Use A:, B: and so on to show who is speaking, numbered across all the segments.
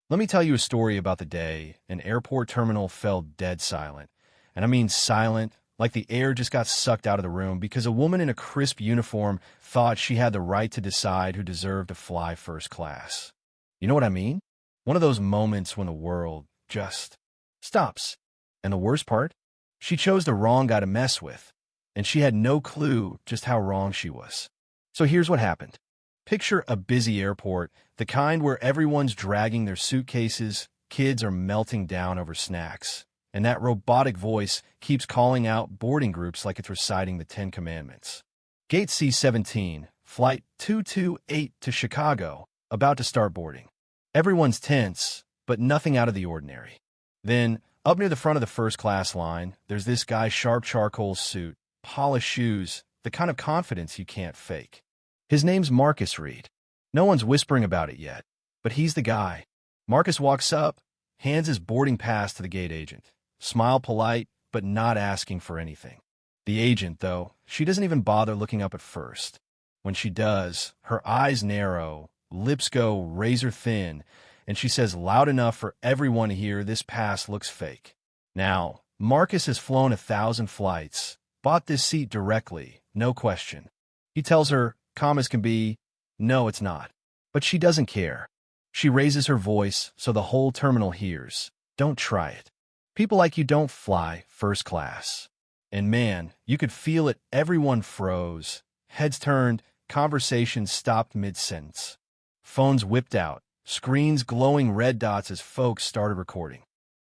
A: Let me tell you a story about the day an airport terminal fell dead silent. And I mean silent, like the air just got sucked out of the room because a woman in a crisp uniform thought she had the right to decide who deserved to fly first class. You know what I mean? One of those moments when the world just stops. And the worst part? She chose the wrong guy to mess with, and she had no clue just how wrong she was. So here's what happened. Picture a busy airport, the kind where everyone's dragging their suitcases, kids are melting down over snacks, and that robotic voice keeps calling out boarding groups like it's reciting the Ten Commandments. Gate C-17, Flight 228 to Chicago, about to start boarding. Everyone's tense, but nothing out of the ordinary. Then, up near the front of the first-class line, there's this guy, sharp charcoal suit, polished shoes, the kind of confidence you can't fake. His name's Marcus Reed. No one's whispering about it yet, but he's the guy. Marcus walks up, hands his boarding pass to the gate agent. Smile polite, but not asking for anything. The agent, though, she doesn't even bother looking up at first. When she does, her eyes narrow, lips go razor thin, and she says loud enough for everyone to hear this pass looks fake. Now, Marcus has flown 1,000 flights, bought this seat directly, no question. He tells her, calm as can be, no, it's not. But she doesn't care. She raises her voice so the whole terminal hears. Don't try it. People like you don't fly first class. And man, you could feel it. Everyone froze. Heads turned. Conversations stopped mid-sentence. Phones whipped out. Screens glowing red dots as folks started recording.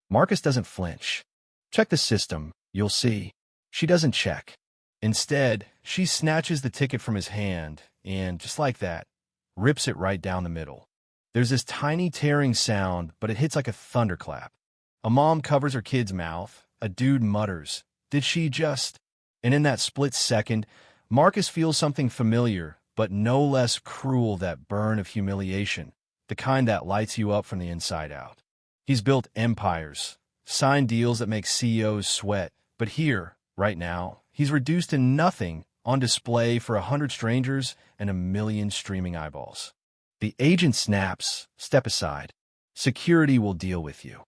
A: Marcus doesn't flinch. Check the system. You'll see. She doesn't check. Instead, she snatches the ticket from his hand and, just like that, rips it right down the middle. There's this tiny tearing sound, but it hits like a thunderclap. A mom covers her kid's mouth. A dude mutters, "Did she just?" And in that split second, Marcus feels something familiar, but no less cruel, that burn of humiliation, the kind that lights you up from the inside out. He's built empires, signed deals that make CEOs sweat, but here, right now, he's reduced to nothing, on display for 100 strangers and 1,000,000 streaming eyeballs. The agent snaps, "Step aside. Security will deal with you."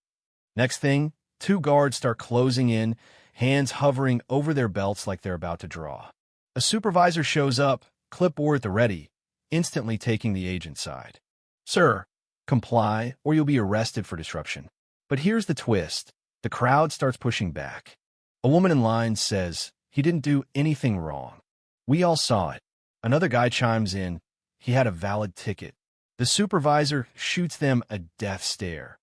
A: Next thing, 2 guards start closing in, hands hovering over their belts like they're about to draw. A supervisor shows up, clipboard at the ready, instantly taking the agent's side. "Sir, comply or you'll be arrested for disruption." But here's the twist. The crowd starts pushing back. A woman in line says, "He didn't do anything wrong. We all saw it." Another guy chimes in, "He had a valid ticket." The supervisor shoots them a death stare.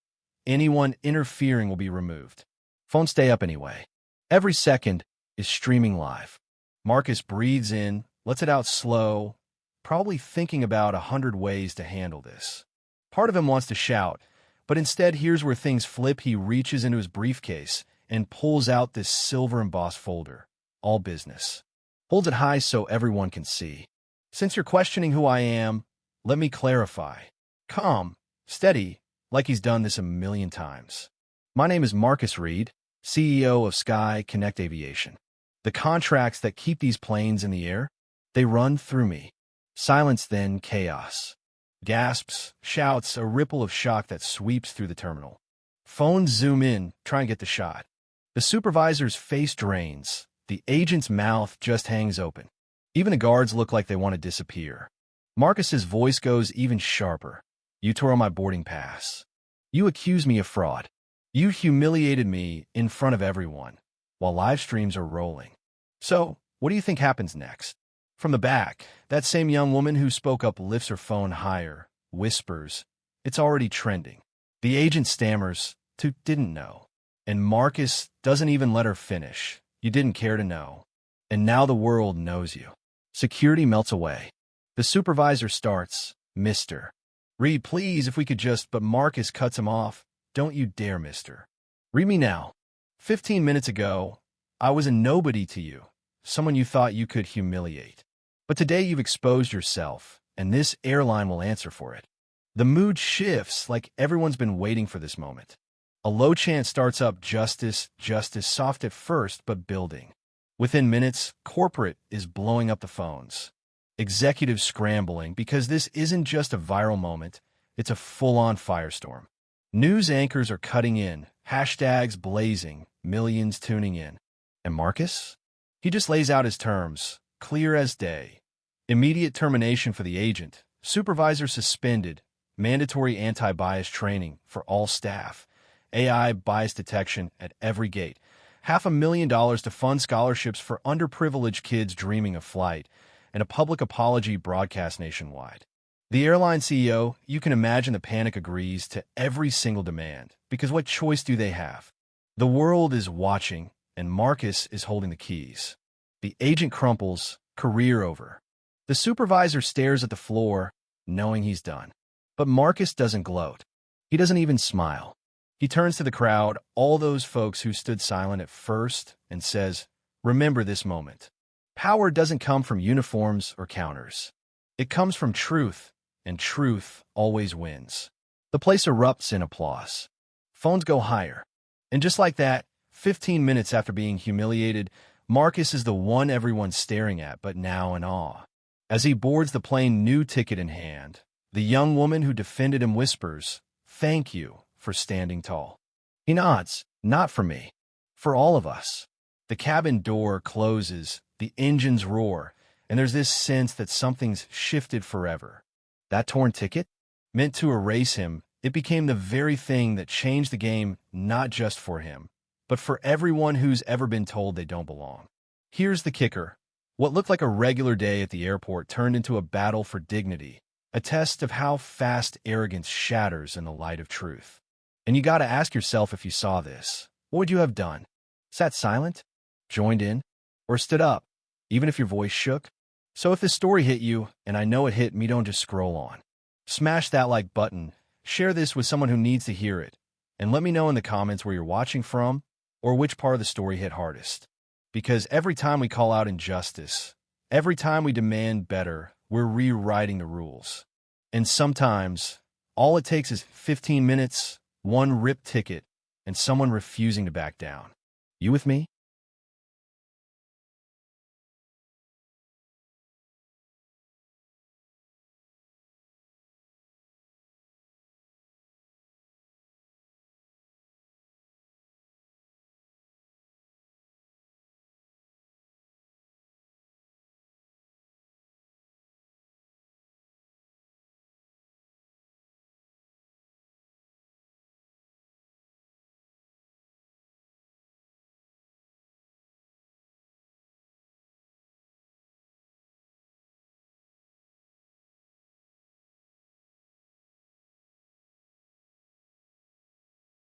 A: Anyone interfering will be removed. Phones stay up anyway. Every second is streaming live. Marcus breathes in, lets it out slow, probably thinking about 100 ways to handle this. Part of him wants to shout, but instead here's where things flip. He reaches into his briefcase and pulls out this silver-embossed folder. All business. Holds it high so everyone can see. "Since you're questioning who I am, let me clarify." Calm, steady, like he's done this 1,000,000 times. "My name is Marcus Reed, CEO of Sky Connect Aviation. The contracts that keep these planes in the air, they run through me." Silence, then chaos. Gasps, shouts, a ripple of shock that sweeps through the terminal. Phones zoom in, try and get the shot. The supervisor's face drains. The agent's mouth just hangs open. Even the guards look like they want to disappear. Marcus's voice goes even sharper. "You tore on my boarding pass. You accuse me of fraud. You humiliated me in front of everyone, while live streams are rolling. So, what do you think happens next?" From the back, that same young woman who spoke up lifts her phone higher, whispers, "It's already trending." The agent stammers, "Didn't know." And Marcus doesn't even let her finish. "You didn't care to know. And now the world knows you." Security melts away. The supervisor starts, "Mr. Reed, please, if we could just..." But Marcus cuts him off. "Don't you dare, mister. Read me now. 15 minutes ago, I was a nobody to you, someone you thought you could humiliate. But today you've exposed yourself, and this airline will answer for it." The mood shifts like everyone's been waiting for this moment. A low chant starts up, "Justice, justice," soft at first, but building. Within minutes, corporate is blowing up the phones. Executives scrambling because this isn't just a viral moment, it's a full-on firestorm. News anchors are cutting in, hashtags blazing, millions tuning in. And Marcus? He just lays out his terms, clear as day. Immediate termination for the agent, supervisor suspended, mandatory anti-bias training for all staff, AI bias detection at every gate, $500,000 to fund scholarships for underprivileged kids dreaming of flight, and a public apology broadcast nationwide. The airline CEO, you can imagine the panic, agrees to every single demand, because what choice do they have? The world is watching, and Marcus is holding the keys. The agent crumples, career over. The supervisor stares at the floor, knowing he's done. But Marcus doesn't gloat. He doesn't even smile. He turns to the crowd, all those folks who stood silent at first, and says, "Remember this moment. Power doesn't come from uniforms or counters. It comes from truth, and truth always wins." The place erupts in applause. Phones go higher. And just like that, 15 minutes after being humiliated, Marcus is the one everyone's staring at, but now in awe. As he boards the plane, new ticket in hand, the young woman who defended him whispers, "Thank you for standing tall." He nods, "Not for me. For all of us." The cabin door closes, the engines roar, and there's this sense that something's shifted forever. That torn ticket? Meant to erase him, it became the very thing that changed the game, not just for him, but for everyone who's ever been told they don't belong. Here's the kicker. What looked like a regular day at the airport turned into a battle for dignity, a test of how fast arrogance shatters in the light of truth. And you gotta ask yourself, if you saw this, what would you have done? Sat silent? Joined in? Or stood up, even if your voice shook? So if this story hit you, and I know it hit me, don't just scroll on. Smash that like button, share this with someone who needs to hear it, and let me know in the comments where you're watching from, or which part of the story hit hardest. Because every time we call out injustice, every time we demand better, we're rewriting the rules. And sometimes, all it takes is 15 minutes, one ripped ticket, and someone refusing to back down. You with me?